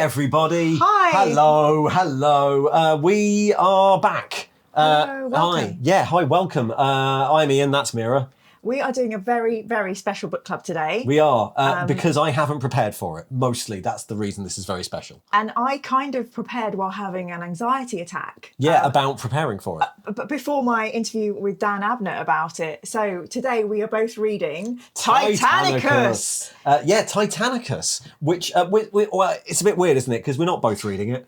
everybody. Hi. Hello. We are back. Hello, welcome. Hi. Yeah, hi, welcome. I'm Ian, that's Mira. We are doing a very, very special book club today. We are, because I haven't prepared for it. Mostly, that's the reason this is very special. And I kind of prepared while having an anxiety attack. Yeah, about preparing for it. But before my interview with Dan Abnett about it. So today we are both reading Titanicus. Titanicus, which, well, it's a bit weird, isn't it? Because we're not both reading it.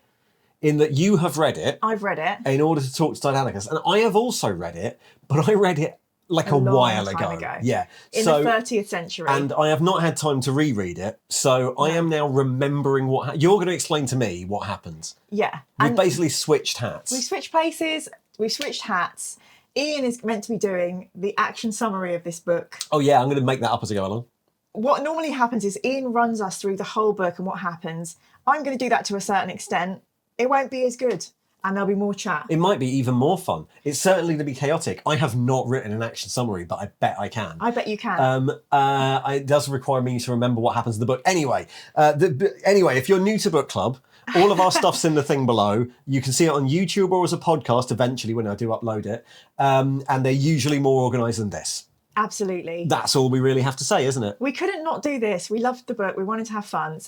In that you have read it. I've read it. In order to talk to Titanicus. And I have also read it, but I read it like a while ago. Yeah. In the 30th century. And I have not had time to reread it. So I am now remembering what... You're going to explain to me what happens. Yeah. We've basically switched hats. We switched places. We switched hats. Ian is meant to be doing the action summary of this book. Oh, yeah. I'm going to make that up as I go along. What normally happens is Ian runs us through the whole book and what happens. I'm going to do that to a certain extent. It won't be as good. And there'll be more chat. It might be even more fun. It's certainly going to be chaotic. I have not written an action summary, but I bet I can. I bet you can. It does require me to remember what happens in the book. Anyway, if you're new to book club, all of our stuff's in the thing below. You can see it on YouTube or as a podcast eventually when I do upload it. And they're usually more organised than this. Absolutely. That's all we really have to say, isn't it? We couldn't not do this. We loved the book. We wanted to have fun.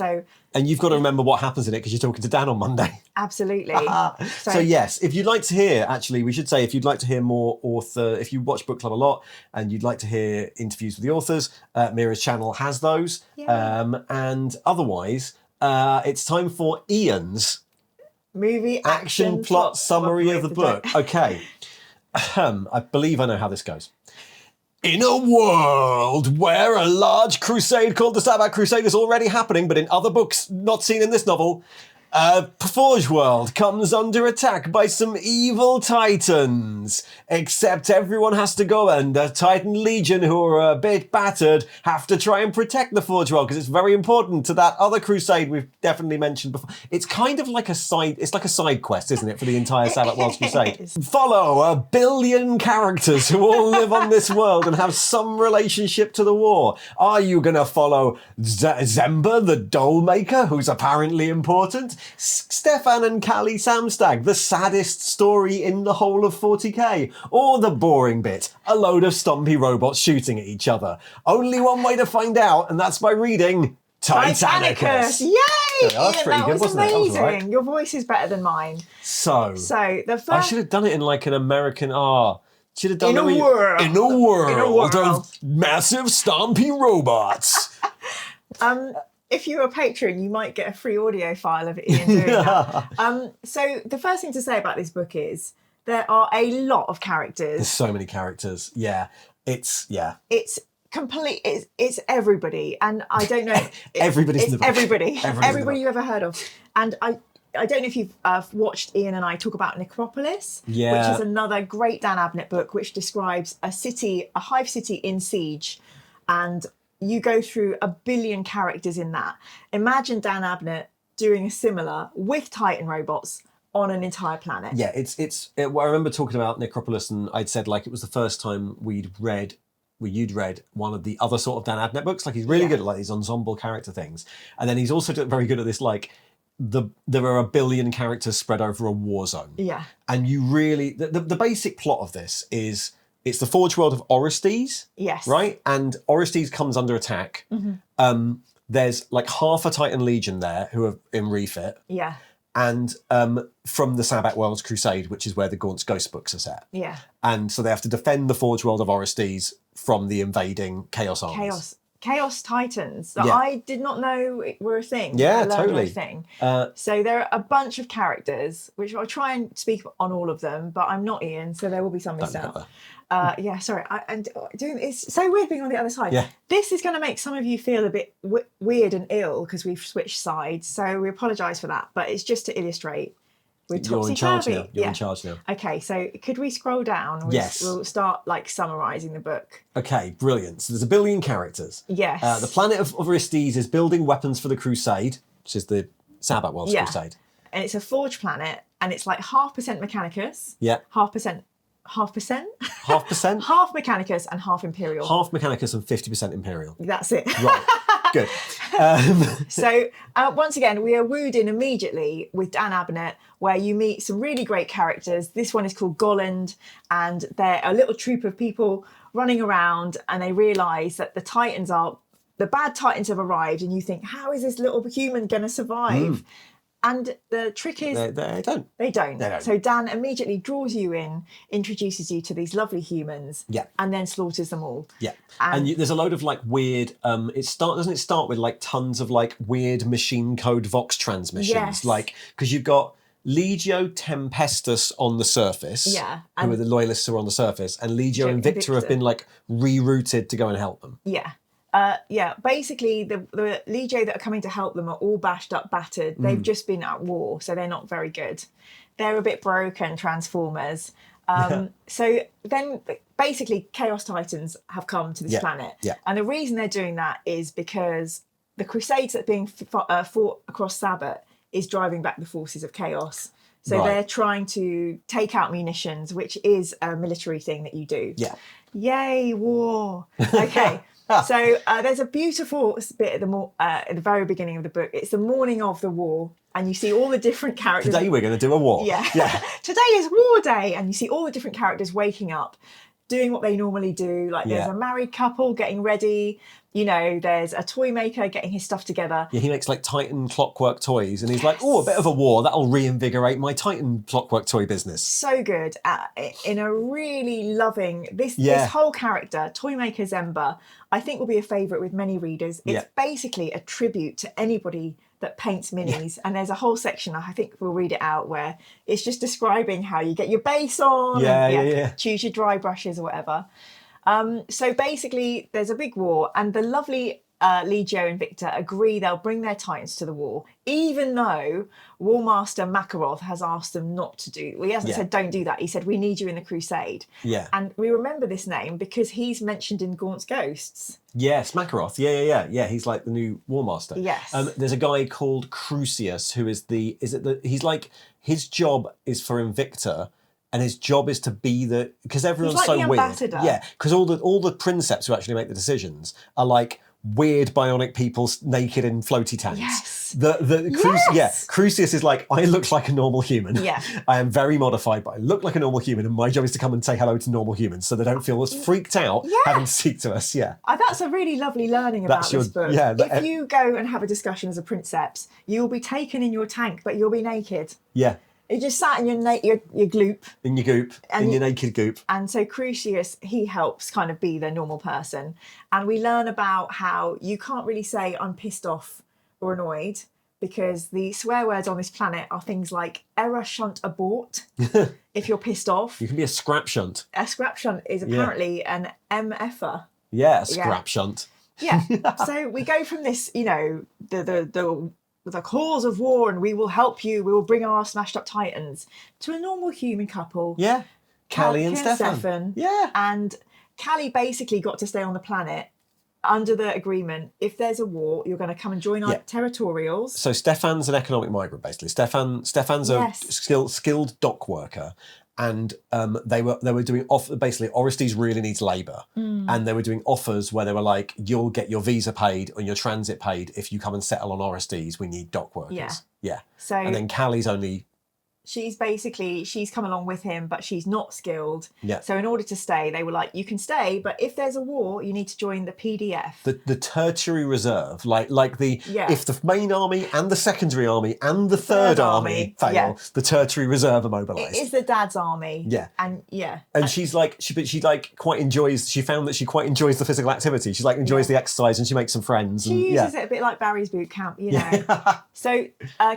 And you've got to remember what happens in it because you're talking to Dan on Monday. Absolutely. So yes, if you'd like to hear, actually, we should say, if you'd like to hear more if you watch Book Club a lot and you'd like to hear interviews with the authors, Mira's channel has those. And otherwise, it's time for Ian's movie action plot summary of the book. Okay. I believe I know how this goes. In a world where a large crusade called the Sabbath Crusade is already happening, but in other books not seen in this novel, Forge World comes under attack by some evil titans. Except everyone has to go, and the Titan Legion, who are a bit battered, have to try and protect the Forge World because it's very important to that other crusade we've definitely mentioned before. It's kind of like a side quest, isn't it, for the entire Sabbath World's crusade? Follow 1 billion characters who all live on this world and have some relationship to the war. Are you going to follow Zemba, the doll maker, who's apparently important? Stefan and Callie Samstag, the saddest story in the whole of 40k, or the boring bit, a load of stompy robots shooting at each other. Only one way to find out, and that's by reading Titanicus. Yay! That's pretty good, wasn't it? That was amazing. right. Your voice is better than mine. So the first... I should have done it in like an American should have done in it in a world of massive stompy robots. If you're a patron, you might get a free audio file of Ian doing that. So the first thing to say about this book is there are a lot of characters. There's so many characters. Yeah. It's complete. It's everybody. And I don't know. Everybody's in the book. Everybody you've ever heard of. And I don't know if you've watched Ian and I talk about Necropolis, which is another great Dan Abnett book, which describes a hive city in siege. And you go through 1 billion characters in that. Imagine Dan Abnett doing a similar with Titan robots on an entire planet. Yeah, I remember talking about Necropolis, and I'd said like it was the first time you'd read one of the other sort of Dan Abnett books. Like he's really good at like these ensemble character things, and then he's also very good at this like there are 1 billion characters spread over a war zone. Yeah, and you really the basic plot of this is. It's the Forge World of Orestes. Yes. Right? And Orestes comes under attack. Mm-hmm. There's like half a Titan Legion there who are in refit. Yeah. And from the Sabbath World's Crusade, which is where the Gaunt's Ghost books are set. Yeah. And so they have to defend the Forge World of Orestes from the invading Chaos armies. Chaos Titans that I did not know were a thing. Yeah, totally. So there are a bunch of characters, which I'll try and speak on all of them, but I'm not Ian, so there will be some missed out. Sorry. It's so weird being on the other side. Yeah. This is going to make some of you feel a bit weird and ill because we've switched sides, so we apologise for that. But it's just to illustrate. You're in charge now. You're in charge now. Okay, so could we scroll down? We'll start like summarising the book. Okay, brilliant. So there's 1 billion characters. Yes. The planet of Orestes is building weapons for the Crusade, which is the Sabbath World's Crusade. And it's a forge planet, and it's like 0.5% Mechanicus. Yeah. 0.5%? 0.5%? Half Mechanicus and half Imperial. Half Mechanicus and 50% Imperial. That's it. Right, good. So once again, we are wooed in immediately with Dan Abnett, where you meet some really great characters. This one is called Golland, and they're a little troop of people running around, and they realise that the bad Titans have arrived, and you think, how is this little human going to survive? And the trick is They don't. So Dan immediately draws you in, introduces you to these lovely humans, and then slaughters them all. Yeah. And there's a load of like weird, doesn't it start with like tons of like weird machine code Vox transmissions? Yes. Like, because you've got Legio Tempestus on the surface, who are the loyalists who are on the surface, and Legio Invicta have been like rerouted to go and help them. Basically the Legio that are coming to help them are all bashed up, battered. They've just been at war, so they're not very good. They're a bit broken Transformers. So then basically Chaos Titans have come to this planet. And the reason they're doing that is because the crusades that are being fought across Sabbath is driving back the forces of Chaos. So they're trying to take out munitions, which is a military thing that you do. Yay, war. Okay. So there's a beautiful bit at the very beginning of the book. It's the morning of the war, and you see all the different characters. Today we're going to do a war. Today is war day, and you see all the different characters waking up, doing what they normally do. Like there's a married couple getting ready. You know, there's a toy maker getting his stuff together. Yeah, he makes like Titan clockwork toys, and he's like, oh, a bit of a war, that'll reinvigorate my Titan clockwork toy business. So good. In a really loving, this whole character, toy maker Zemba, I think will be a favourite with many readers. It's basically a tribute to anybody that paints minis. And there's a whole section, I think we'll read it out, where it's just describing how you get your base on, choose your dry brushes or whatever. So basically, there's a big war, and the lovely Legio Invicta agree they'll bring their Titans to the war, even though War Master Makaroth has asked them not to do. Well, he hasn't said don't do that. He said we need you in the crusade. And we remember this name because he's mentioned in Gaunt's Ghosts. Yes, Makaroth. Yeah. He's like the new War Master. Yes. There's a guy called Crucius who is he's like, his job is for Invicta. And his job is to be because everyone's like so the weird. ambassador. Yeah, because all the princeps who actually make the decisions are like weird bionic people naked in floaty tanks. Yes. Crucius is like, I look like a normal human. Yeah. I am very modified, but I look like a normal human, and my job is to come and say hello to normal humans so they don't feel as freaked out having to speak to us. Yeah. That's a really lovely learning about this book. Yeah, if you go and have a discussion as a princeps, you will be taken in your tank, but you'll be naked. Yeah. You just sat in your gloop. In your goop. In your naked goop. And so Crucius, he helps kind of be the normal person. And we learn about how you can't really say I'm pissed off or annoyed, because the swear words on this planet are things like error, shunt, abort. If you're pissed off. You can be a scrap shunt. A scrap shunt is apparently an MFer. Yeah, a scrap shunt. Yeah. So we go from this, you know, the cause of war, and we will help you, we will bring our smashed up Titans, to a normal human couple. Yeah. Callie and Stefan. Yeah. And Callie basically got to stay on the planet under the agreement, if there's a war, you're going to come and join our territorials. So Stefan's an economic migrant, basically. Stefan's a skilled dock worker. And they were doing basically Orestes really needs labour, and they were doing offers where they were like, you'll get your visa paid and your transit paid if you come and settle on Orestes. We need dock workers. Yeah. So and then Callie's only. She's come along with him, but she's not skilled. Yeah. So in order to stay, they were like, you can stay, but if there's a war, you need to join the PDF. The tertiary reserve, if the main army and the secondary army and the third army fail, the tertiary reserve are mobilised. It is the dad's army. Yeah. And she quite enjoys. She found that she quite enjoys the physical activity. She enjoys the exercise, and she makes some friends. She uses it a bit like Barry's boot camp, you know. So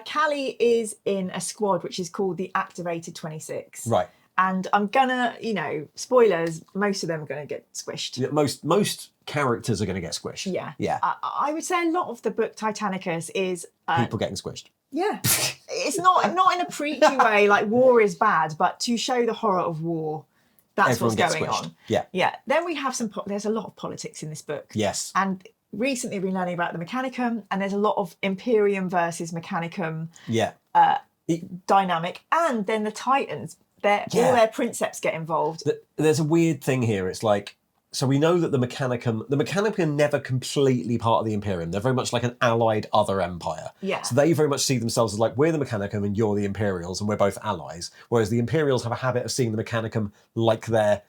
Callie is in a squad which is called the Activated 26. Right. And I'm gonna, spoilers, most of them are gonna get squished. Yeah, most characters are gonna get squished. Yeah. Yeah. I would say a lot of the book Titanicus is people getting squished. Yeah. It's not in a preachy way, like war is bad, but to show the horror of war. That's Everyone what's going squished. on. Yeah. Yeah. Then we have there's a lot of politics in this book. Yes. And recently we've been learning about the Mechanicum, and there's a lot of Imperium versus Mechanicum dynamic. And then the Titans, all their princeps get involved. There's a weird thing here. It's like so we know that the Mechanicum are never completely part of the Imperium. They're very much like an allied other empire. Yeah. So they very much see themselves as like, we're the Mechanicum and you're the Imperials and we're both allies. Whereas the Imperials have a habit of seeing the Mechanicum like they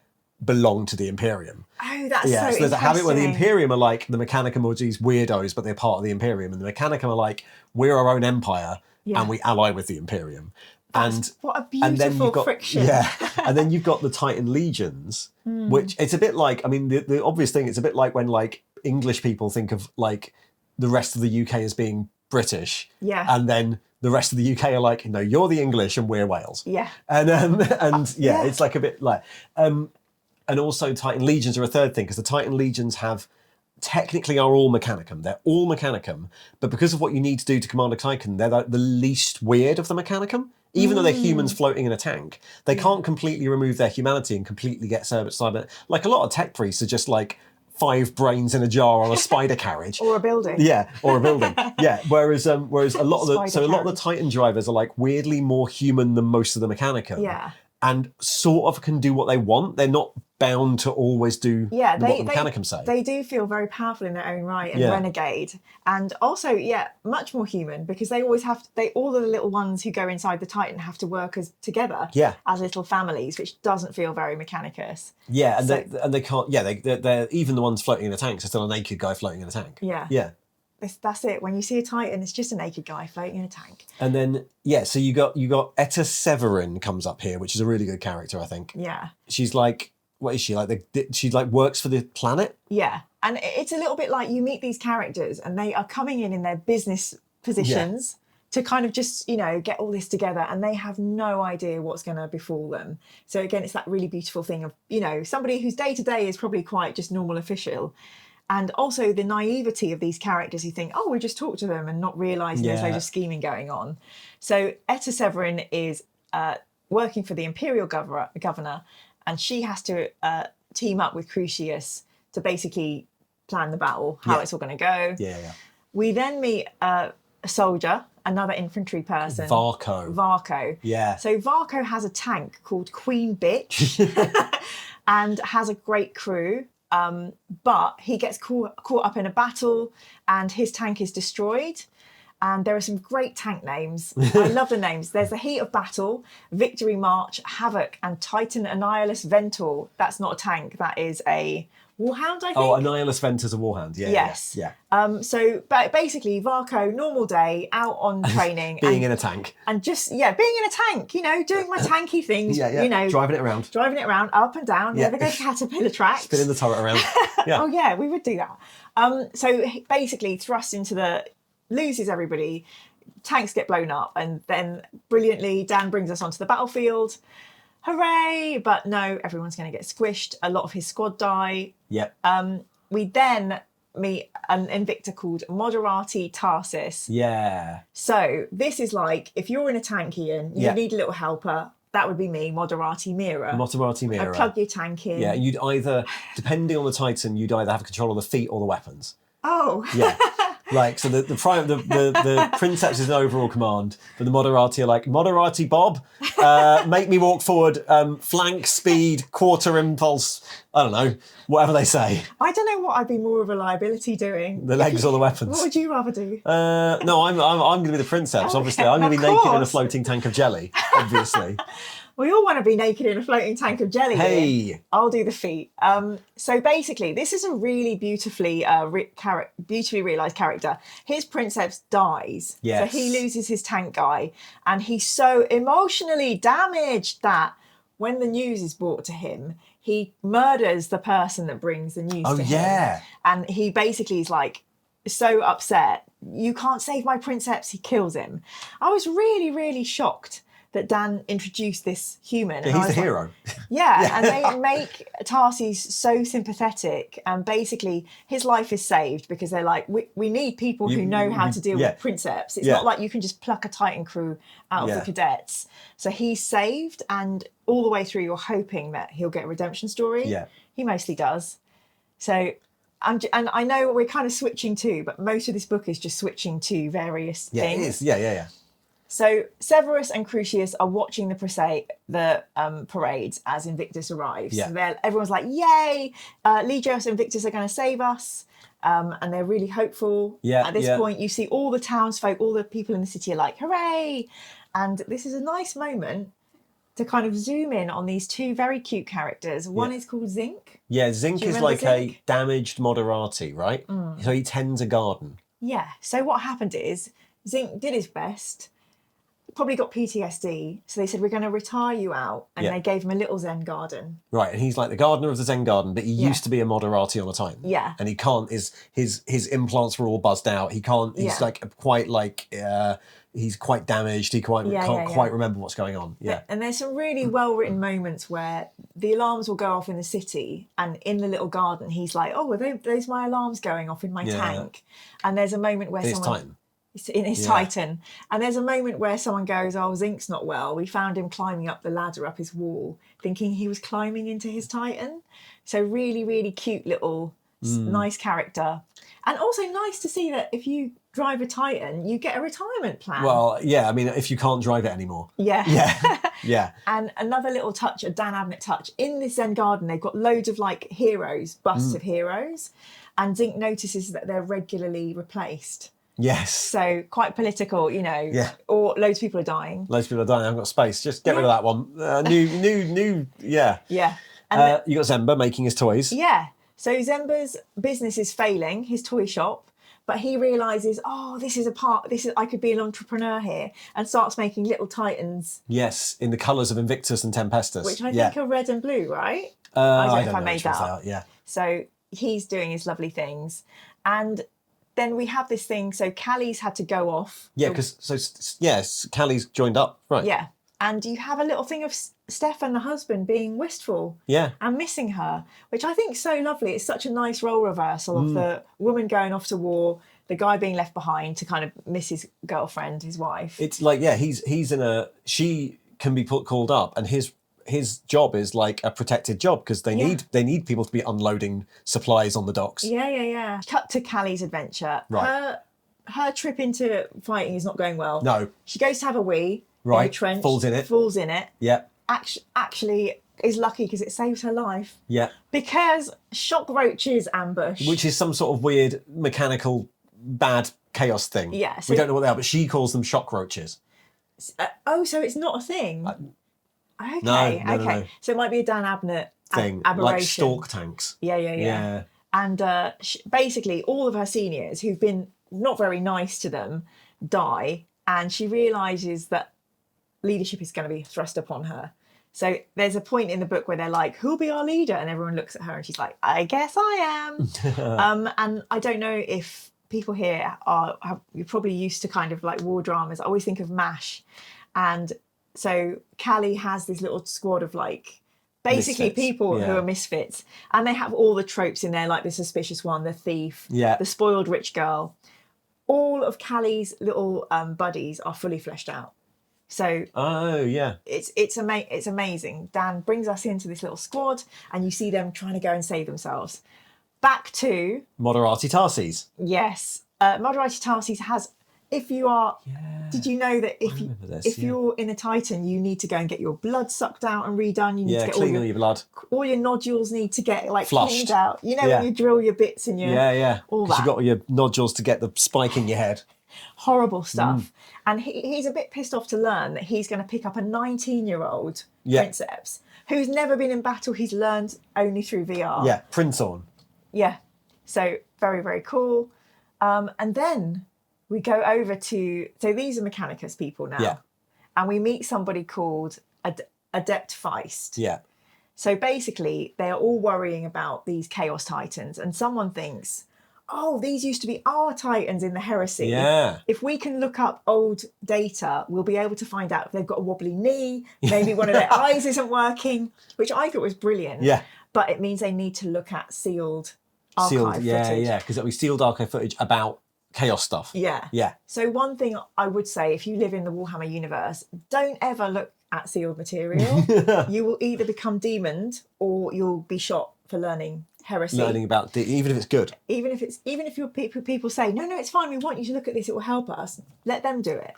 belong to the Imperium. Oh, that's Yeah, so so there's a habit where the interesting. Imperium are like, the Mechanicum are these weirdos, but they're part of the Imperium. And the Mechanicum are like, we're our own empire and we ally with the Imperium. What a And then beautiful you've got, friction. yeah, and then you've got the Titan legions, which it's a bit like, I mean, the obvious thing, it's a bit like when like English people think of like the rest of the UK as being British, Yeah. and then the rest of the UK are like, no, you're the English and we're Wales, Yeah. and yeah, it's like a bit like, and also Titan legions are a third thing because the Titan legions technically are all Mechanicum. They're all Mechanicum, but because of what you need to do to command a Titan, they're the least weird of the Mechanicum. Even though they're humans floating in a tank, they can't completely remove their humanity and completely get cyber. Like a lot of tech priests are just like 5 brains in a jar on a spider carriage, Or a building. Yeah, or a building. Yeah. Whereas a lot of the Spider a lot of the Titan drivers are like weirdly more human than most of the Mechanicum. Yeah. And sort of can do what they want. They're not bound to always do what the Mechanicum say. They do feel very powerful in their own right and renegade. And also, much more human because they always all of the little ones who go inside the Titan have to work together as little families, which doesn't feel very Mechanicus. Yeah, and they can't, they're even the ones floating in the tanks are still a naked guy floating in a tank. Yeah. Yeah. That's it. When you see a Titan, it's just a naked guy floating in a tank. And then so you got Etta Severin comes up here, which is a really good character, I think. Yeah. She's like, what is she like? She like works for the planet. Yeah, and it's a little bit like you meet these characters, and they are coming in their business positions to kind of just get all this together, and they have no idea what's going to befall them. So again, it's that really beautiful thing of somebody whose day to day is probably quite just normal official. And also the naivety of these characters who think, oh, we just talk to them and not realising there's loads of scheming going on. So Etta Severin is working for the Imperial governor, and she has to team up with Crucius to basically plan the battle, how it's all going to go. Yeah. We then meet a soldier, another infantry person. Varco. Yeah. So Varco has a tank called Queen Bitch and has a great crew. But he gets caught up in a battle and his tank is destroyed. And there are some great tank names. I love the names. There's the Heat of Battle, Victory March, Havoc, and Titan Annihilus Ventor. That's not a tank. That is a Warhound, I think. Oh, Annihilus Ventor's a Warhound. Yeah. Yes. Yeah. So basically, Varco, normal day, out on training. Being in a tank. And just, being in a tank, doing my tanky things. Driving it around. Up and down. Never go caterpillar tracks. Spinning the turret around. Yeah. Oh, yeah, we would do that. So basically, thrust into loses everybody, tanks get blown up, and then brilliantly Dan brings us onto the battlefield. Hooray! But no, everyone's going to get squished. A lot of his squad die. Yep. We then meet an Invictor called Moderati Tarsis. Yeah. So this is like, if you're in a tank, Ian, you need a little helper. That would be me, Moderati Mira. I plug your tank in. Yeah, you'd either, depending on the Titan, you'd either have control of the feet or the weapons. Oh. Yeah. Like, so the Princeps is an overall command, but the Moderati are like, Moderati Bob, make me walk forward, flank, speed, quarter impulse, I don't know, whatever they say. I don't know what I'd be more of a liability doing. The legs or the weapons. What would you rather do? No, I'm going to be the Princeps, obviously. I'm going to be naked in a floating tank of jelly, obviously. We all want to be naked in a floating tank of jelly. Hey! Here. I'll do the feet. So basically, this is a really beautifully realised character. His Princeps dies. Yes. So he loses his tank guy. And he's so emotionally damaged that when the news is brought to him, he murders the person that brings the news to him. Oh, yeah. And he basically is like so upset. You can't save my Princeps. He kills him. I was really, really shocked that Dan introduced this human. Yeah, he's the hero. Yeah, and they make Tarsis so sympathetic, and basically his life is saved because they're like, we need people who know how to deal with Princeps. It's not like you can just pluck a Titan crew out of the cadets. So he's saved, and all the way through you're hoping that he'll get a redemption story. Yeah. He mostly does. So, and I know we're kind of switching too, but most of this book is just switching to various things. It is. Yeah. So Severus and Crucius are watching the parades as Invictus arrives. Yeah. So everyone's like, yay, Legios and Invictus are going to save us. And they're really hopeful. Yeah, At this yeah. point, you see all the townsfolk, all the people in the city are like, hooray. And this is a nice moment to kind of zoom in on these two very cute characters. One is called Zinc. Yeah, Zinc is like Zinc? a damaged Moderati, right? So he tends a garden. Yeah. So what happened is Zinc did his best, probably got PTSD. So they said, we're going to retire you out. And they gave him a little Zen garden. Right, and he's like the gardener of the Zen garden, but he used to be a Moderati on the Titan. Yeah. And he can't, his implants were all buzzed out. He can't, he's he's quite damaged. He can't quite remember what's going on. Yeah. And there's some really well-written moments where the alarms will go off in the city, and in the little garden, he's like, oh, are those my alarms going off in my tank? And there's a moment where Titan. In his Titan. And there's a moment where someone goes, oh, Zinc's not well. We found him climbing up the ladder up his wall, thinking he was climbing into his Titan. So really, really cute little, nice character. And also nice to see that if you drive a Titan, you get a retirement plan. Well, yeah, I mean, if you can't drive it anymore. Yeah. Yeah. Yeah. And another little touch, a Dan Abnett touch. In this Zen garden, they've got loads of like heroes, busts of heroes. And Zinc notices that they're regularly replaced. Yes. So quite political, or loads of people are dying. Loads of people are dying. I haven't got space. Just get rid of that one. New. Yeah. Yeah. And you got Zemba making his toys. Yeah. So Zemba's business is failing, his toy shop, but he realises, I could be an entrepreneur here, and starts making little Titans. Yes, in the colours of Invictus and Tempestus. Which I think are red and blue, right? I don't know if I made which that ones up. they are. Yeah. So he's doing his lovely things. And then we have this thing, so Callie's had to go off. Yeah, because, Callie's joined up, right. Yeah. And you have a little thing of Stefan, the husband, being wistful and missing her, which I think is so lovely. It's such a nice role reversal of the woman going off to war, the guy being left behind to kind of miss his girlfriend, his wife. It's like, she can be called up, and his job is like a protected job because they need people to be unloading supplies on the docks. Yeah. Cut to Callie's adventure. Right. Her trip into fighting is not going well. No. She goes to have a wee. Right. In a trench, falls in it. Yeah. Actually is lucky because it saves her life. Yeah. Because shock roaches ambush. Which is some sort of weird mechanical bad chaos thing. Yeah. So we don't know what they are, but she calls them shock roaches. So it's not a thing. Okay. No. So it might be a Dan Abnett thing, aberration. like stalk tanks. Yeah. And basically, all of her seniors who've been not very nice to them die, and she realises that leadership is going to be thrust upon her. So there's a point in the book where they're like, who'll be our leader? And everyone looks at her and she's like, I guess I am. And I don't know if people here you're probably used to kind of like war dramas. I always think of MASH. And so Callie has this little squad of like basically misfits. People who are misfits. And they have all the tropes in there, like the suspicious one, the thief, the spoiled rich girl. All of Callie's little buddies are fully fleshed out. So it's amazing. Dan brings us into this little squad, and you see them trying to go and save themselves. Back to Moderati Tarses. Yes, Moderati Tarses has. If you are, did you know that if you're in a Titan, you need to go and get your blood sucked out and redone. You need to get clean all your blood. All your nodules need to get like flushed. Cleaned out. You know when you drill your bits in your all that. You've got all your nodules to get the spike in your head. Horrible stuff. And he's a bit pissed off to learn that he's going to pick up a 19-year-old princeps who's never been in battle. He's learned only through VR. Yeah, Prince on. Yeah. So very, very cool. And then we go over to, so these are Mechanicus people now. Yeah. And we meet somebody called Adept Feist. Yeah. So basically, they are all worrying about these Chaos Titans. And someone thinks, oh, these used to be our Titans in the Heresy. Yeah. If we can look up old data, we'll be able to find out if they've got a wobbly knee, maybe one of their eyes isn't working, which I thought was brilliant. Yeah. But it means they need to look at sealed archive footage. Yeah, because it'll be sealed archive footage about Chaos stuff. Yeah. So one thing I would say, if you live in the Warhammer universe, don't ever look at sealed material. You will either become demoned or you'll be shot for learning heresy. Learning about even if it's good. Even if your people say, no, it's fine, we want you to look at this, it will help us. Let them do it.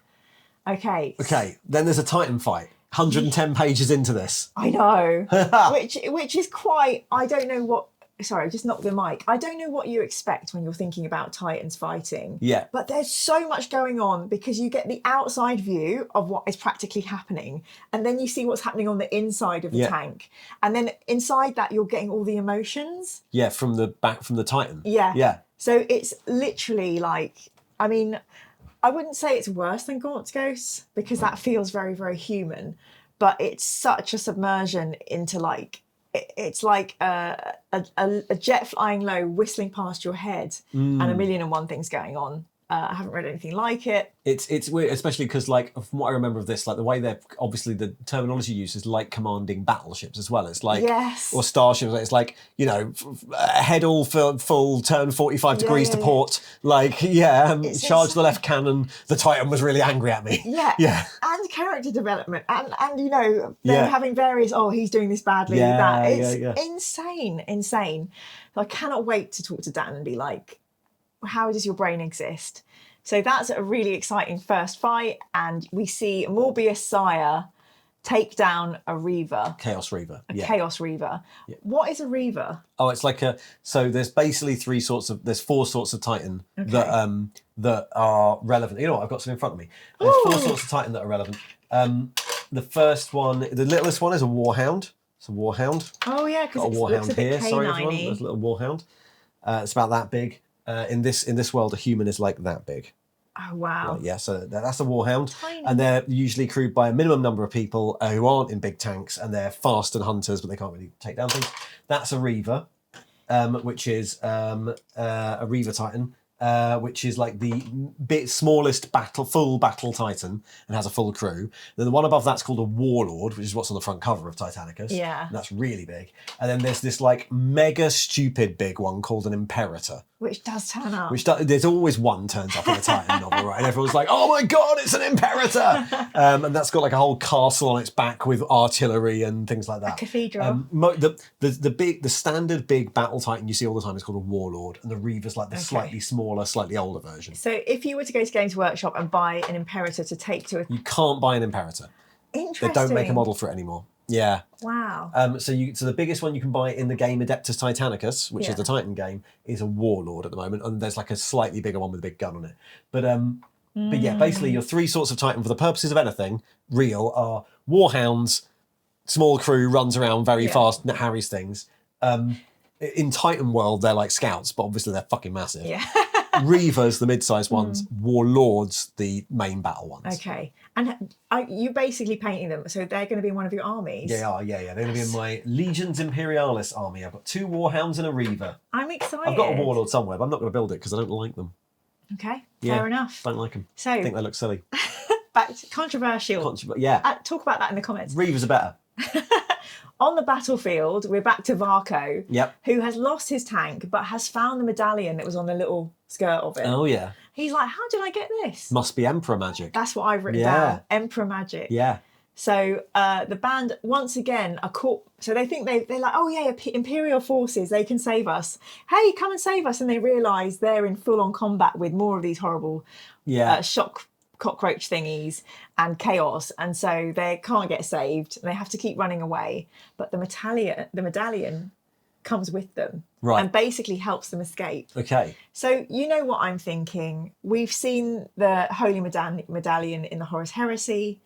Okay. Okay, then there's a Titan fight. 110 pages into this. I know. which is quite, I don't know what, sorry, just knocked the mic. I don't know what you expect when you're thinking about Titans fighting. Yeah. But there's so much going on because you get the outside view of what is practically happening. And then you see what's happening on the inside of the tank. And then inside that, you're getting all the emotions. Yeah, from the Titan. Yeah. Yeah. So it's literally like, I mean, I wouldn't say it's worse than Gaunt's Ghosts because that feels very, very human. But it's such a submersion into like, it's like a jet flying low, whistling past your head, and a million and one things going on. I haven't read anything like it. It's weird, especially because, like, from what I remember of this, like the way they're obviously the terminology used is like commanding battleships as well. It's like or starships. It's like, you know, head all full, turn 45 degrees to port. Like, charge the left cannon. The Titan was really angry at me. Yeah, and character development, and you know, they're having various. Oh, he's doing this badly. It's insane. So I cannot wait to talk to Dan and be like, how does your brain exist? So that's a really exciting first fight, and we see Morbius Sire take down a Reaver. Chaos Reaver. Chaos Reaver. Yeah. What is a Reaver? Oh, it's like so there's basically there's four sorts of Titan that are relevant. You know what, I've got some in front of me. There's four sorts of Titan that are relevant. The first one, the littlest one is a Warhound. It's a Warhound. Oh yeah, because it's a Warhound here. Sorry everyone, there's a little Warhound. It's about that big. In this world, a human is like that big. Oh, wow. Yeah, so that's a Warhound. Tiny. And they're usually crewed by a minimum number of people who aren't in big tanks, and they're fast and hunters, but they can't really take down things. That's a Reaver, which is a Reaver Titan, which is like the smallest full battle Titan and has a full crew. Then the one above that's called a Warlord, which is what's on the front cover of Titanicus. Yeah. And that's really big. And then there's this like mega stupid big one called an Imperator. Which does turn up. There's always one turns up in a Titan novel, right? And everyone's like, oh my God, it's an Imperator! And that's got like a whole castle on its back with artillery and things like that. A cathedral. The standard big battle Titan you see all the time is called a Warlord, and the Reaver's like the slightly smaller, slightly older version. So if you were to go to Games Workshop and buy an Imperator to take to a... You can't buy an Imperator. Interesting. They don't make a model for it anymore. Yeah. Wow. So the biggest one you can buy in the game Adeptus Titanicus, which is the Titan game, is a Warlord at the moment, and there's like a slightly bigger one with a big gun on it. But yeah, basically your three sorts of Titan for the purposes of anything real are Warhounds, small crew, runs around very fast, harries things. In Titan world, they're like scouts, but obviously they're fucking massive. Yeah. Reavers, the mid-sized ones. Warlords, the main battle ones. Okay. And you basically painting them, so they're going to be in one of your armies? They are, yeah. They're going to be in my Legions Imperialis army. I've got 2 Warhounds and a Reaver. I'm excited. I've got a Warlord somewhere, but I'm not going to build it because I don't like them. Okay, fair enough. Don't like them. So, I think they look silly. Back to controversial. Talk about that in the comments. Reavers are better. On the battlefield, we're back to Varco, who has lost his tank but has found the medallion that was on the little skirt of it. Oh, yeah. He's like, how did I get this? Must be Emperor magic. That's what I've written down. Emperor magic. Yeah. So the band, once again, are caught. So they think they're like, oh yeah, Imperial forces, they can save us. Hey, come and save us. And they realise they're in full-on combat with more of these horrible shock cockroach thingies and chaos, and so they can't get saved. They have to keep running away. But the medallion comes with them and basically helps them escape. Okay. So you know what I'm thinking. We've seen the Holy Medallion in the Horus Heresy.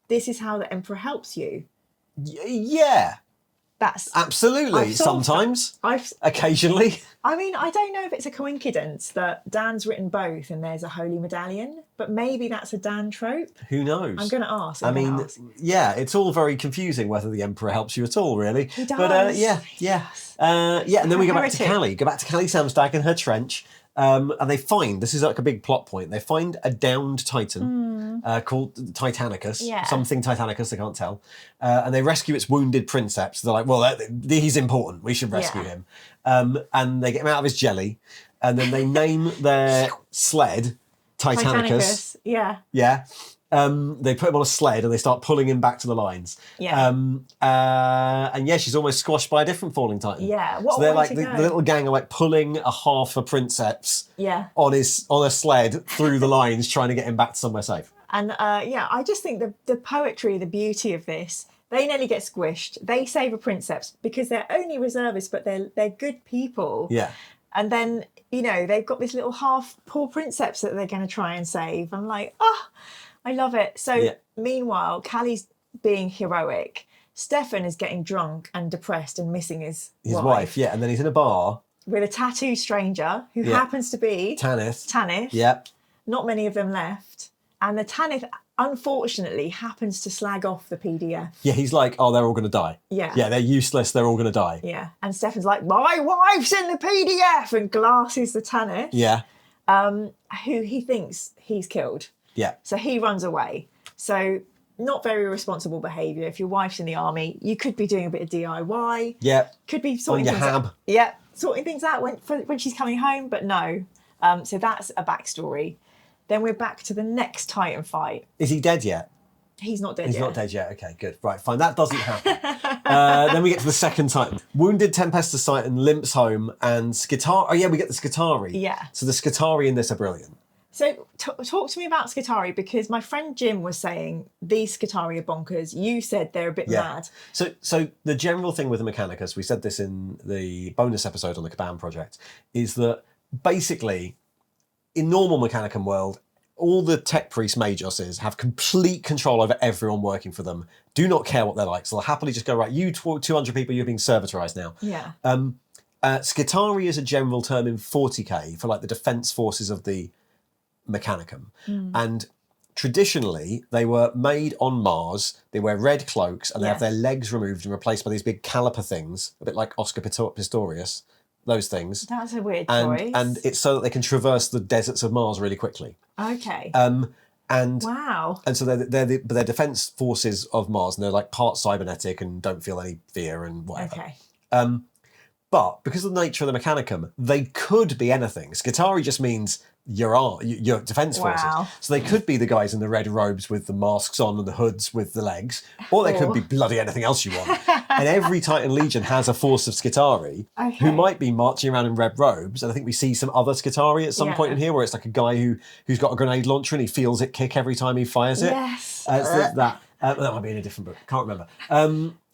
This is how the Emperor helps you. Yeah. That's absolutely sometimes. Occasionally. I mean, I don't know if it's a coincidence that Dan's written both and there's a holy medallion, but maybe that's a Dan trope. Who knows? I'm going to ask. Yeah, it's all very confusing whether the Emperor helps you at all, really. He does. But and then we go back to Callie. Go back to Callie Samstag in her trench. And they find, this is like a big plot point, they find a downed Titan called Titanicus, something Titanicus, they can't tell. And they rescue its wounded princeps. They're like, well, he's important, we should rescue him. And they get him out of his jelly, and then they name their sled Titanicus. Yeah. They put him on a sled and they start pulling him back to the lines. And she's almost squashed by a different falling Titan. So they're like the little gang are like pulling a half a princeps on a sled through the lines, trying to get him back to somewhere safe. And I just think the poetry, the beauty of this, they nearly get squished. They save a princeps because they're only reservists, but they're good people. Yeah. And then, they've got this little half poor princeps that they're going to try and save. I'm like, I love it. So meanwhile, Callie's being heroic. Stefan is getting drunk and depressed and missing his wife. Yeah. And then he's in a bar with a tattooed stranger who happens to be Tanith. Yeah. Not many of them left. And the Tanith, unfortunately, happens to slag off the PDF. Yeah, he's like, oh, they're all going to die. Yeah. Yeah, they're useless. They're all going to die. Yeah. And Stefan's like, my wife's in the PDF, and glasses the Tanith. Yeah. Who he thinks he's killed. Yeah. So he runs away. So not very responsible behaviour. If your wife's in the army, you could be doing a bit of DIY. Yeah. Could be sorting on your things hab. out. Yeah, sorting things out when she's coming home, but no. So that's a backstory. Then we're back to the next Titan fight. Is he dead yet? He's not dead He's yet. not dead yet. Okay, good. Right, fine. That doesn't happen. Then we get to the second Titan. Wounded Tempestus Titan limps home, and Skitari. Oh yeah, we get the Skitari. Yeah. So the Skitari in this are brilliant. So talk to me about Skitari, because my friend Jim was saying these Skitari are bonkers. You said they're a bit mad. So the general thing with the Mechanicus, we said this in the bonus episode on the Caban project, is that basically in normal Mechanicum world, all the tech priest Magoses have complete control over everyone working for them, do not care what they're like. So they'll happily just go, right, you 200 people, you're being servitorized now. Yeah. Skitari is a general term in 40k for like the defense forces of the Mechanicum. And traditionally, they were made on Mars, they wear red cloaks, and they have their legs removed and replaced by these big caliper things, a bit like Oscar Pistorius. Those things. That's a weird choice. And it's so that they can traverse the deserts of Mars really quickly. Okay. And wow. And so they're defense forces of Mars, and they're like part cybernetic and don't feel any fear and whatever. Okay. But because of the nature of the Mechanicum, they could be anything. Skitari just means your defense forces. So they could be the guys in the red robes with the masks on and the hoods with the legs, or they could be bloody anything else you want. And every Titan Legion has a force of Skitari who might be marching around in red robes. And I think we see some other Skitari at some point in here where it's like a guy who's got a grenade launcher and he feels it kick every time he fires it. Yes. So that might be in a different book. Can't remember.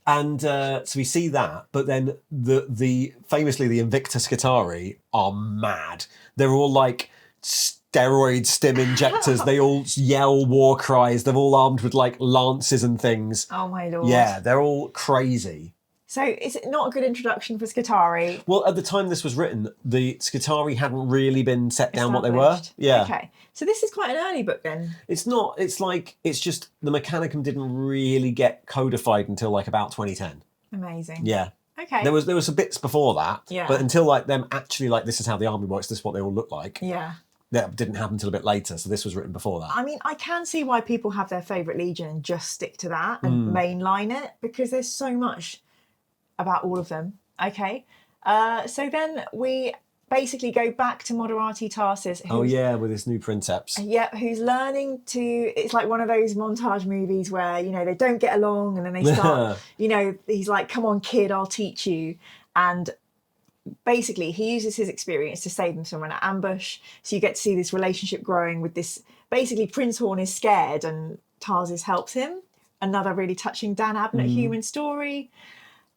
So we see that, but then the famously the Invicta Skitari are mad. They're all like steroid stim injectors. They all yell war cries. They're all armed with like lances and things. Oh my lord. Yeah, they're all crazy. So is it not a good introduction for Skitari? Well, at the time this was written, the Skitari hadn't really been set down what they were. Yeah. Okay. So this is quite an early book then. It's not. It's just the Mechanicum didn't really get codified until like about 2010. Amazing. Yeah. Okay. There was some bits before that. Yeah. But until like them actually like this is how the army works, this is what they all look like. Yeah. That didn't happen until a bit later, so this was written before that. I mean, I can see why people have their favourite Legion and just stick to that and mainline it, because there's so much about all of them. Okay. So then we basically go back to Moderati Tarsus. With his new princeps. Yeah, who's learning to... It's like one of those montage movies where, they don't get along and then they start... he's like, come on, kid, I'll teach you. And basically, he uses his experience to save them from an ambush. So you get to see this relationship growing with this... Basically, Prince Horn is scared and Tarsus helps him. Another really touching Dan Abnett human story.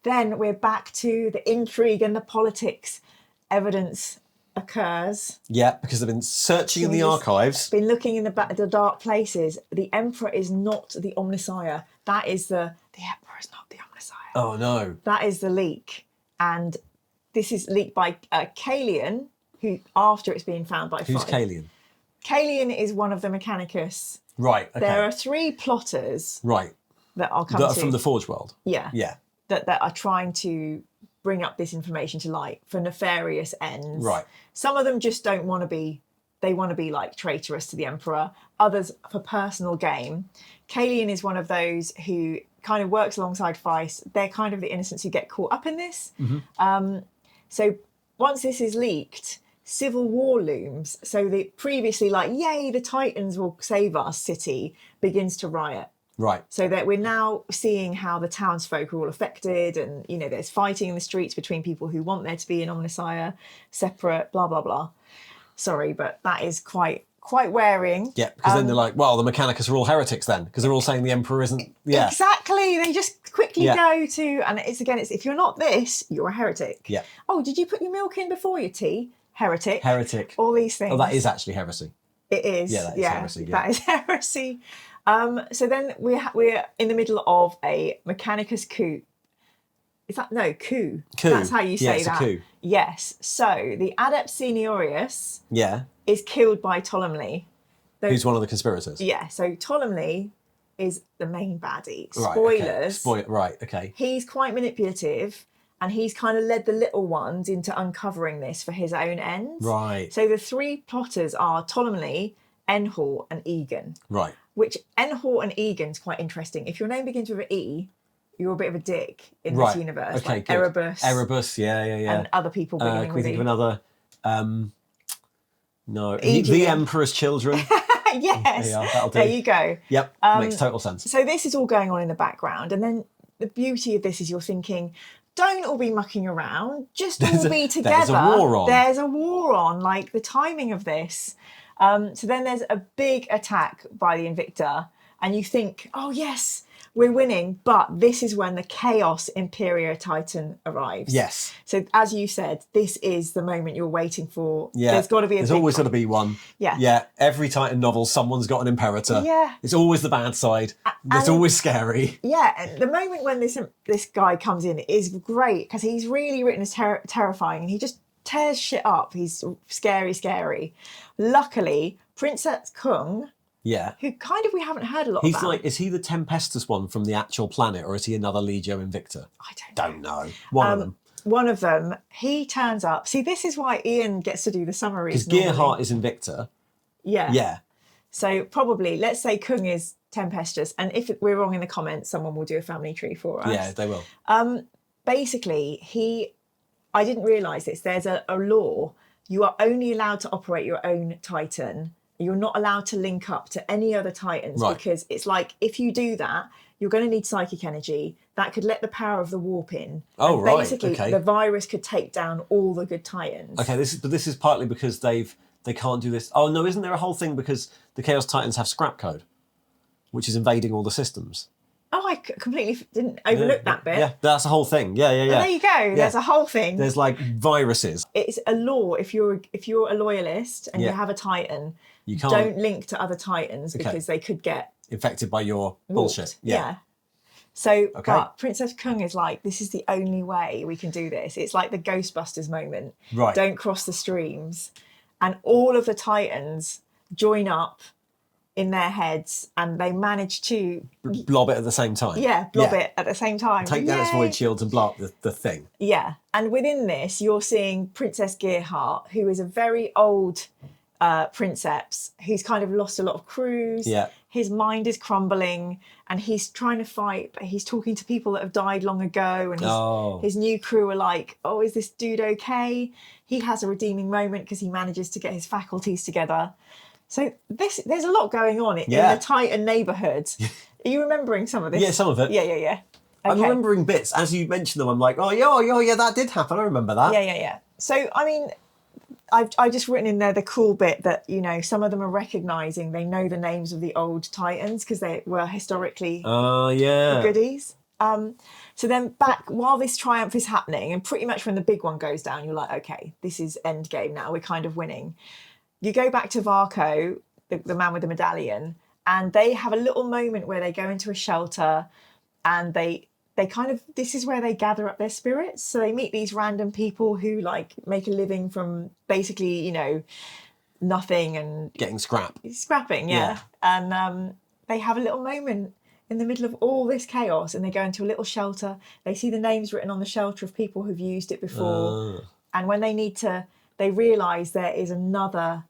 Then we're back to the intrigue and the politics. Evidence occurs. Yeah, because they've been searching in the archives. Been looking in the dark places. The Emperor is not the Omnissiah. That is the Emperor is not the Omnissiah. Oh no. That is the leak. And this is leaked by Kalian, who after it's being found by Who's Kalian? Kalian is one of the Mechanicus. Right, okay. There are 3 plotters. Right. That I'll come that are to. from the Forge world. Yeah. Yeah. That are trying to bring up this information to light for nefarious ends. Right. Some of them just don't want to be, they want to be like traitorous to the Emperor. Others for personal gain. Kalian is one of those who kind of works alongside Feist. They're kind of the innocents who get caught up in this. So once this is leaked, civil war looms. So the previously like, yay, the Titans will save us city begins to riot. Right. So that we're now seeing how the townsfolk are all affected, and there's fighting in the streets between people who want there to be an Omnissiah separate, blah blah blah. Sorry, but that is quite quite wearing. Yeah, because then they're like, well, the Mechanicus are all heretics then, because they're all saying the Emperor isn't. Yeah. Exactly. They just quickly go to, and it's if you're not this, you're a heretic. Yeah. Oh, did you put your milk in before your tea? Heretic. Heretic. All these things. Oh, that is actually heresy. It is. Yeah, that is heresy. Yeah. That is heresy. So then we're in the middle of a Mechanicus coup. Is that coup? Coup. That's how you say it's that. A coup. Yes. So the Adept Seniorius is killed by Ptolemy. Who's one of the conspirators? Yeah. So Ptolemy is the main baddie. Right, Spoilers. Right. Okay. He's quite manipulative, and he's kind of led the little ones into uncovering this for his own ends. Right. So the three plotters are Ptolemy, Enhor, and Egan. Right. Which Enhor and Egan's quite interesting. If your name begins with an E, you're a bit of a dick in this universe. Okay, like good. Erebus. Yeah. And other people beginning can we with think E. of another? No. Aegean. The Emperor's Children. Yes. Yeah, that'll do. There you go. Yep. Makes total sense. So this is all going on in the background. And then the beauty of this is you're thinking, don't all be mucking around. Just all be together. There's a war on. There's a war on. Like the timing of this. So then there's a big attack by the Invicta. And you think, oh, yes, we're winning. But this is when the Chaos Imperator Titan arrives. Yes. So as you said, this is the moment you're waiting for. Yeah. There's got to be There's always got to be one. Yeah. Yeah. Every Titan novel, someone's got an Imperator. Yeah. It's always the bad side. It's always scary. Yeah. And the moment when this guy comes in is great because he's really written as terrifying and he just tears shit up. He's scary. Luckily, Princess Kung... Yeah. Who kind of we haven't heard a lot He's about. like, is he the Tempestus one from the actual planet or is he another Legio Invicta? I don't know. One of them. One of them, he turns up. See, this is why Ian gets to do the summaries. Because Gearhart is Invicta. Yeah. Yeah. So probably, let's say Kung is Tempestus. And if we're wrong in the comments, someone will do a family tree for us. Yeah, they will. Basically, I didn't realise this. There's a law. You are only allowed to operate your own Titan. You're not allowed to link up to any other Titans because it's like if you do that, you're going to need psychic energy. That could let the power of the warp in. Oh, and right. Basically, the virus could take down all the good Titans. Okay, this is partly because they can't do this. Oh, no, isn't there a whole thing because the Chaos Titans have scrap code, which is invading all the systems? Oh, I completely didn't overlook that bit. Yeah, that's the whole thing. Yeah. Well, there you go. Yeah. There's a whole thing. There's like viruses. It's a law. If you're a loyalist and you have a Titan, you don't link to other Titans because they could get infected by your bullshit. Yeah. So, but Princess Kung is like, this is the only way we can do this. It's like the Ghostbusters moment. Right. Don't cross the streams. And all of the Titans join up in their heads and they manage to blob it at the same time. Yeah, blob it at the same time. Take down its void shields and blow up the thing. Yeah. And within this, you're seeing Princess Gearhart, who is a very old princeps who's kind of lost a lot of crews. Yeah. His mind is crumbling and he's trying to fight, but he's talking to people that have died long ago. And his new crew are like, oh, is this dude okay? He has a redeeming moment because he manages to get his faculties together. So there's a lot going on in the Titan neighbourhood. Are you remembering some of this? Yeah, some of it. Yeah. Okay. I'm remembering bits. As you mentioned them, I'm like, oh, yeah, that did happen. I remember that. Yeah. So, I mean, I've just written in there the cool bit that, you know, some of them are recognising, they know the names of the old Titans because they were historically the goodies. So then back, while this triumph is happening, and pretty much when the big one goes down, you're like, okay, this is end game now. We're kind of winning. You go back to Varco, the man with the medallion, and they have a little moment where they go into a shelter and they kind of, this is where they gather up their spirits. So they meet these random people who like make a living from basically, you know, nothing and getting scrapping. Yeah. And they have a little moment in the middle of all this chaos and they go into a little shelter. They see the names written on the shelter of people who've used it before. And when they need to, they realise there is another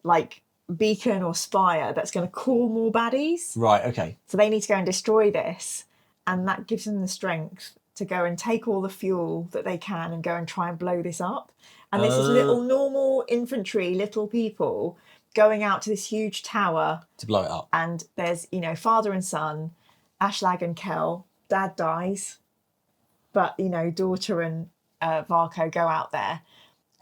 like beacon or spire that's going to call more baddies. Right, okay. So they need to go and destroy this. And that gives them the strength to go and take all the fuel that they can and go and try and blow this up. And this is little normal infantry, little people going out to this huge tower. To blow it up. And there's, you know, father and son, Ashlag and Kel. Dad dies. But, you know, daughter and Varco go out there.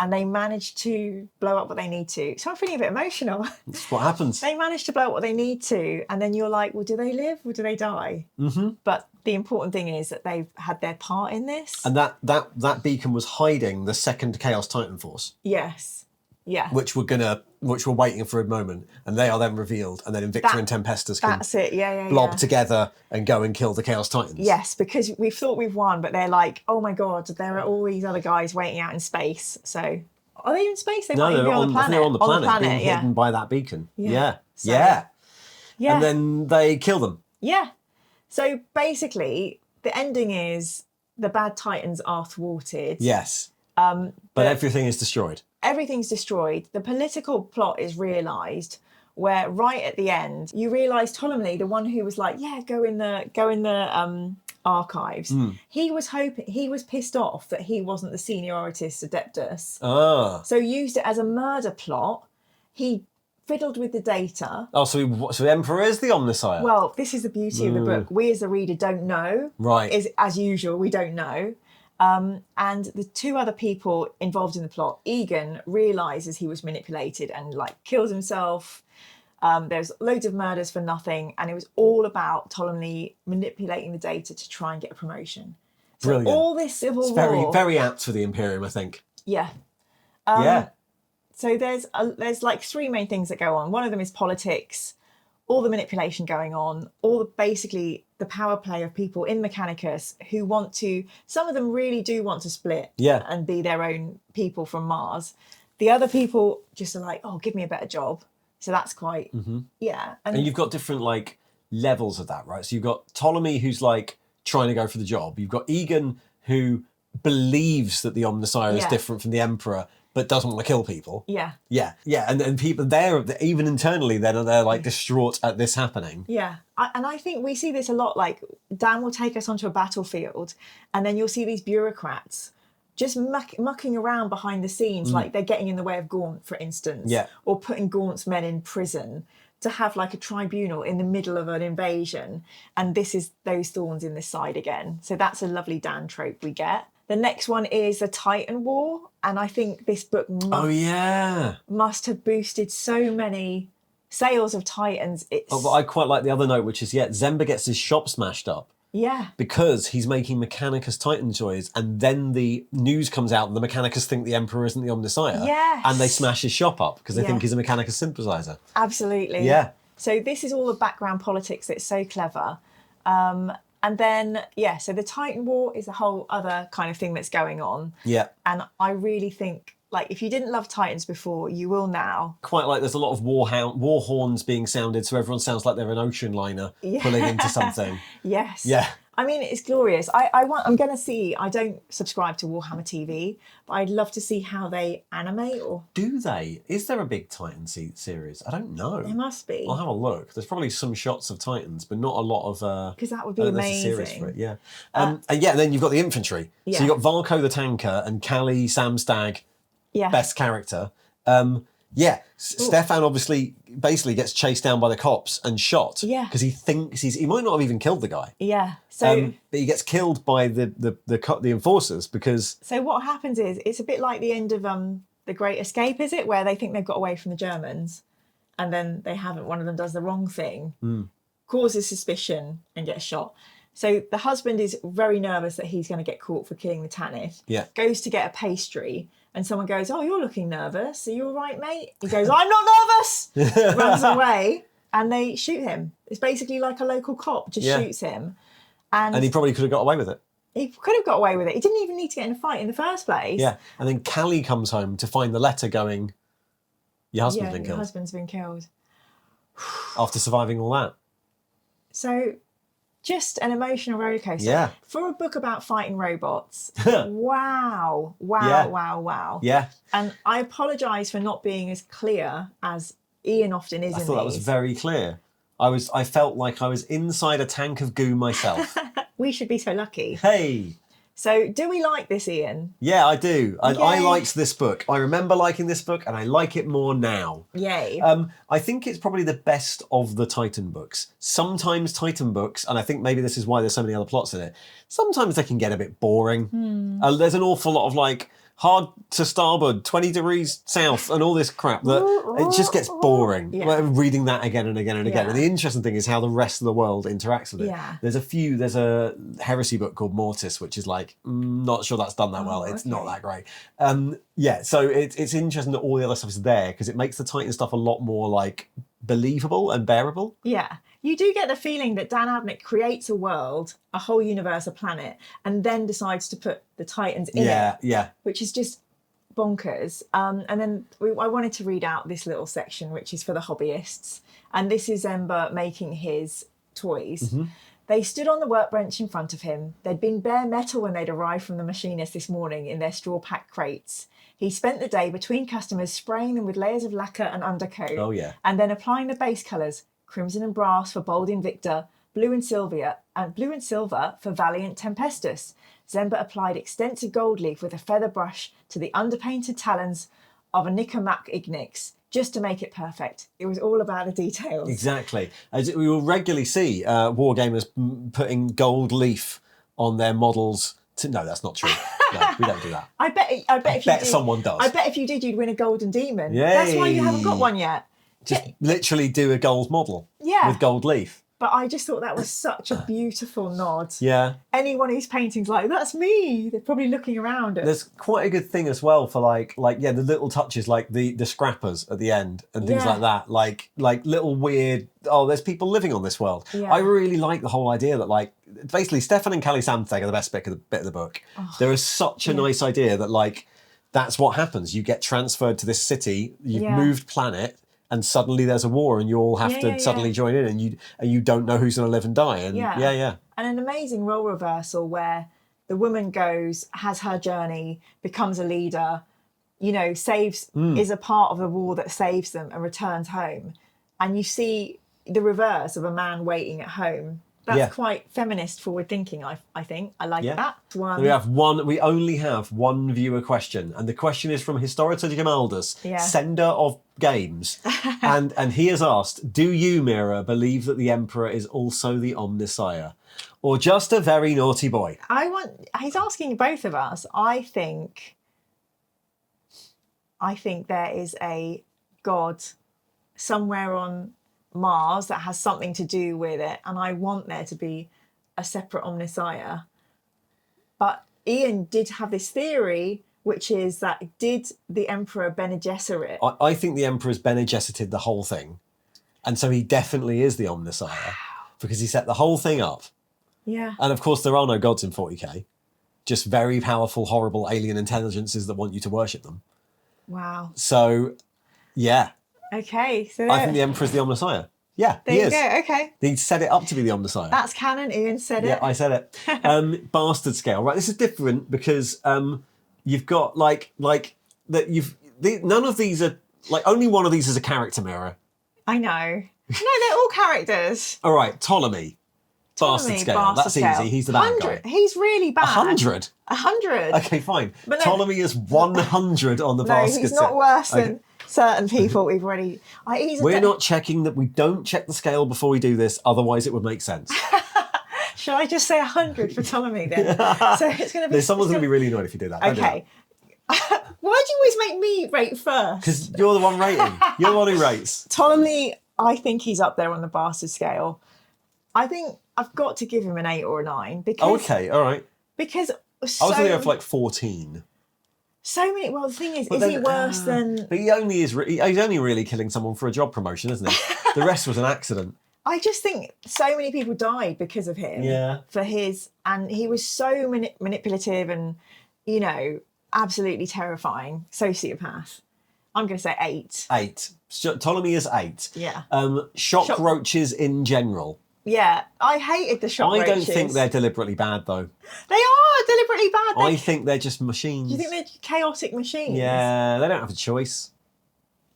and they manage to blow up what they need to. So I'm feeling a bit emotional. That's what happens. They manage to blow up what they need to, and then you're like, well, do they live or do they die? Mm-hmm. But the important thing is that they've had their part in this. And that beacon was hiding the second Chaos Titan force. Yes. Yeah. Which were waiting for a moment, and they are then revealed, and then Invicta and Tempestus can blob together and go and kill the Chaos Titans. Yes, because we thought we've won, but they're like, oh my god, there are all these other guys waiting out in space. So are they in space? They might even be on the planet. They're on the planet, being hidden by that beacon. Yeah. And then they kill them. Yeah. So basically, the ending is the bad Titans are thwarted. Yes. But everything is destroyed. Everything's destroyed. The political plot is realised, where right at the end you realise Ptolemy, the one who was like, go in the archives. He was pissed off that he wasn't the senioritis adeptus. So used it as a murder plot. He fiddled with the data. Oh, so the Emperor is the Omnissiah. Well, this is the beauty of the book. We as the reader don't know. Right. As usual, we don't know. And the two other people involved in the plot, Egan realises he was manipulated and kills himself. There's loads of murders for nothing, and it was all about Ptolemy manipulating the data to try and get a promotion. So Brilliant. All this civil war, very, very apt for the Imperium, I think. Yeah. So there's three main things that go on. One of them is politics, all the manipulation going on, basically the power play of people in Mechanicus who want to, some of them really do want to split and be their own people from Mars. The other people just are like, oh, give me a better job. So that's quite, And you've got different levels of that, right? So you've got Ptolemy who's trying to go for the job. You've got Egan who believes that the Omnissiah is different from the Emperor, but doesn't want to kill people. Yeah. And people there, even internally, they're distraught at this happening. Yeah. And I think we see this a lot. Dan will take us onto a battlefield, and then you'll see these bureaucrats just mucking around behind the scenes, like they're getting in the way of Gaunt, for instance, or putting Gaunt's men in prison to have a tribunal in the middle of an invasion. And this is those thorns in this side again. So that's a lovely Dan trope we get. The next one is the Titan War, and I think this book must have boosted so many sales of Titans. But I quite like the other note, which is Zemba gets his shop smashed up. Yeah. Because he's making Mechanicus Titan toys, and then the news comes out and the Mechanicus think the Emperor isn't the Omnissiah. Yes. And they smash his shop up because they think he's a Mechanicus sympathiser. Absolutely. Yeah. So this is all the background politics that's so clever. And then, so the Titan War is a whole other kind of thing that's going on. Yeah. And I really think, if you didn't love Titans before, you will now. Quite there's a lot of war horns being sounded, so everyone sounds like they're an ocean liner pulling into something. Yes. Yeah. I mean, it's glorious. I'm going to see, I don't subscribe to Warhammer TV, but I'd love to see how they animate or... Do they? Is there a big Titan series? I don't know. There must be. I'll have a look. There's probably some shots of Titans, but not a lot of... Because that would be amazing. There's a series for it, yeah. And then you've got the infantry. Yeah. So you've got Valko the tanker and Callie, Sam Stagg, best character. Stefan obviously basically gets chased down by the cops and shot. Yeah. Because he thinks he might not have even killed the guy. Yeah. So but he gets killed by the enforcers because... So what happens is, it's a bit like the end of The Great Escape, is it? Where they think they've got away from the Germans and then they haven't. One of them does the wrong thing, causes suspicion and gets shot. So the husband is very nervous that he's going to get caught for killing the Tanith. Yeah. Goes to get a pastry. And someone goes, oh, you're looking nervous. Are you all right, mate? He goes, I'm not nervous. Runs away and they shoot him. It's basically like a local cop just shoots him. And he probably could have got away with it. He could have got away with it. He didn't even need to get in a fight in the first place. Yeah. And then Callie comes home to find the letter going, your husband's been killed. Your husband's been killed. After surviving all that. So... just an emotional rollercoaster. Yeah. For a book about fighting robots. Wow. Yeah. And I apologise for not being as clear as Ian often is. I thought that was very clear. I felt like I was inside a tank of goo myself. We should be so lucky. Hey. So do we like this, Ian? Yeah, I do. I liked this book. I remember liking this book and I like it more now. Yay. I think it's probably the best of the Titan books. Sometimes Titan books, and I think maybe this is why there's so many other plots in it, sometimes they can get a bit boring. There's an awful lot of hard to starboard, 20 degrees south, and all this crap that it just gets boring reading that again and again and again. And the interesting thing is how the rest of the world interacts with it. Yeah. There's a heresy book called Mortis, which is like, not sure that's done that well. It's not that great. So it's interesting that all the other stuff is there because it makes the Titan stuff a lot more like believable and bearable. Yeah. You do get the feeling that Dan Abnett creates a world, a whole universe, a planet, and then decides to put the Titans in it. Yeah. Which is just bonkers. And then I wanted to read out this little section, which is for the hobbyists. And this is Ember making his toys. Mm-hmm. They stood on the workbench in front of him. There'd been bare metal when they'd arrived from the machinist this morning in their straw-packed crates. He spent the day between customers spraying them with layers of lacquer and undercoat. Oh, yeah. And then applying the base colours, crimson and brass for Bold Invicta, blue and silver for Valiant Tempestus. Zemba applied extensive gold leaf with a feather brush to the underpainted talons of a Nicomac Ignix, just to make it perfect. It was all about the details. Exactly. As we will regularly see wargamers putting gold leaf on their models. No, that's not true. No, we don't do that. I bet if you did, someone does. I bet if you did, you'd win a golden demon. Yay. That's why you haven't got one yet. Just literally do a gold model. Yeah. With gold leaf. But I just thought that was such a beautiful nod. Yeah. Anyone whose painting's like, that's me, they're probably looking around at. There's quite a good thing as well for like the little touches, like the scrappers at the end and things like that. Like little weird, there's people living on this world. Yeah. I really like the whole idea that like basically Stefan and Callie Samtheg are the best bit of the book. Oh, there is such a nice idea that like that's what happens. You get transferred to this city, you've moved planet, and suddenly there's a war and you all have to suddenly join in and you don't know who's going to live and die. And And an amazing role reversal where the woman has her journey, becomes a leader, is a part of the war that saves them and returns home. And you see the reverse of a man waiting at home. That's quite feminist forward thinking, I think. I like that. We only have one viewer question, and the question is from Historita Gemaldus, sender of games. and he has asked, do you, Mira, believe that the Emperor is also the Omnissiah? Or just a very naughty boy? He's asking both of us. I think there is a god somewhere on Mars that has something to do with it, and I want there to be a separate Omnissiah. But Ian did have this theory, which is that did the Emperor Bene Gesserit? I think the Emperor's Bene Gesseted the whole thing, and so he definitely is the Omnissiah because he set the whole thing up. Yeah. And of course, there are no gods in 40k, just very powerful, horrible alien intelligences that want you to worship them. Wow. So, yeah. Okay, so I think the Emperor's the Omnissiah. Yeah, there he you is. go. Okay, he set it up to be the Omnissiah. That's canon. Ian said it. Yeah, I said it. Bastard scale, right? This is different because you've got like that. None of these are like only one of these is a character mirror. I know. No, they're all characters. All right, Ptolemy. Bastard scale. That's easy. He's the bad guy. He's really bad. 100. 100. Okay, fine. But no, Ptolemy is 100 on the bastard scale. No, he's not worse than certain people we've already. We're not checking that. We don't check the scale before we do this. Otherwise, it would make sense. Shall I just say 100 for Ptolemy then? So it's going to be. Someone's going to be really annoyed if you do that. Okay. Why do you always make me rate first? Because you're the one rating. You're the one who rates. Ptolemy, I think he's up there on the bastard scale. I think I've got to give him an 8 or a 9 because. Okay, all right. Because I was going to go for like 14. So many. Well, the thing is he worse than? But he only is. He's only really killing someone for a job promotion, isn't he? The rest was an accident. I just think so many people died because of him. Yeah. And he was so manipulative and, absolutely terrifying. Sociopath. I'm going to say 8. 8. Ptolemy is 8. Yeah. Shock roaches in general. Yeah, I hated the shock roaches. I don't think they're deliberately bad, though. They are deliberately bad. I think they're just machines. Do you think they're chaotic machines? Yeah, they don't have a choice.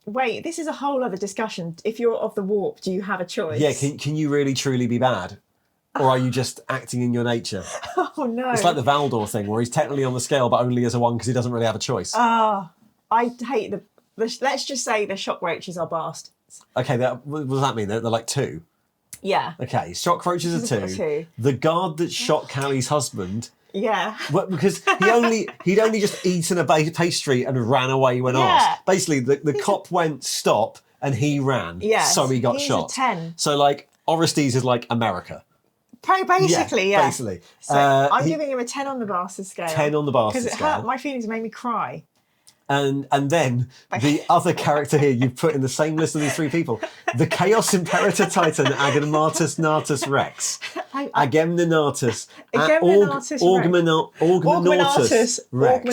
Wait, this is a whole other discussion. If you're of the warp, do you have a choice? Yeah, can you really truly be bad? Or are you just acting in your nature? Oh, no. It's like the Valdor thing, where he's technically on the scale, but only as a 1 because he doesn't really have a choice. I hate let's just say the shock roaches are bastards. Okay, what does that mean? They're like 2? Yeah. Okay, shock roaches are 2. The guard that shot Callie's husband Yeah. Well, because he'd only just eaten a pastry and ran away when asked. Basically, the cop went stop and he ran. Yes. So he got He's shot. a 10. So like Orestes is like America. Basically, yeah. Basically. So I'm giving him a 10 on the bastard scale. 10 on the bastard scale. Because it hurt my feelings, made me cry. And then the other character here you've put in the same list of these three people, the Chaos Imperator Titan Agamemnatus Natus Rex. Agamemnatus. Augmenatus Rex.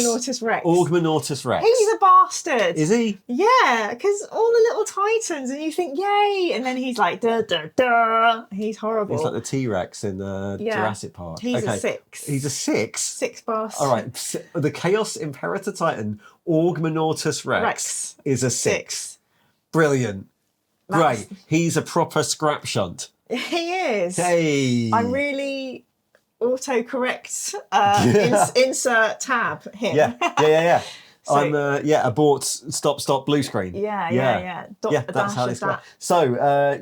Augmenatus Rex. He's a bastard. Is he? Yeah, because all the little titans, and you think, yay, and then he's like, duh, duh, duh. He's horrible. He's like the T-Rex in Jurassic Park. He's a 6. He's a 6? 6 bastard. All right, the Chaos Imperator Titan Augmenatus Rex is a 6. Brilliant. Great. He's a proper scrap shunt. He is. Hey. I'm really autocorrect. Insert tab him. Yeah. So, I'm abort stop blue screen. Yeah. That's how it's going. So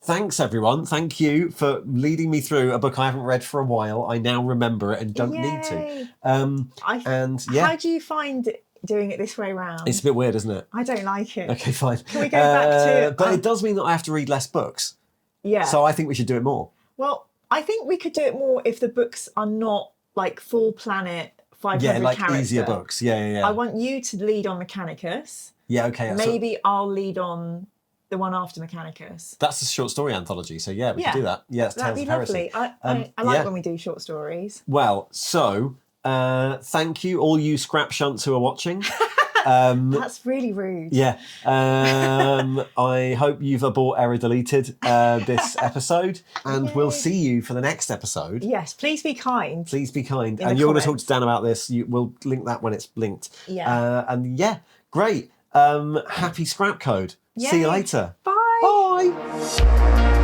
thanks everyone. Thank you for leading me through a book I haven't read for a while. I now remember it and don't need to. How do you find doing it this way round? It's a bit weird, isn't it? I don't like it. Okay, fine. Can we go back to? But it does mean that I have to read less books. Yeah. So I think we should do it more. Well, I think we could do it more if the books are not like full planet 500 like character. easier books. Yeah. I want you to lead on Mechanicus. Yeah, okay. Maybe I'll lead on the one after Mechanicus. That's a short story anthology, so yeah, we can do that. Yeah, it's that'd Tales be of Heresy. lovely. I like when we do short stories. Well, so thank you, all you scrap shunts who are watching. That's really rude. Yeah. I hope you've abort error deleted this episode, and we'll see you for the next episode. Yes, please be kind. Please be kind. And you're going to talk to Dan about this. We'll link that when it's linked. Yeah. Great. Happy scrap code. Yay. See you later. Bye. Bye.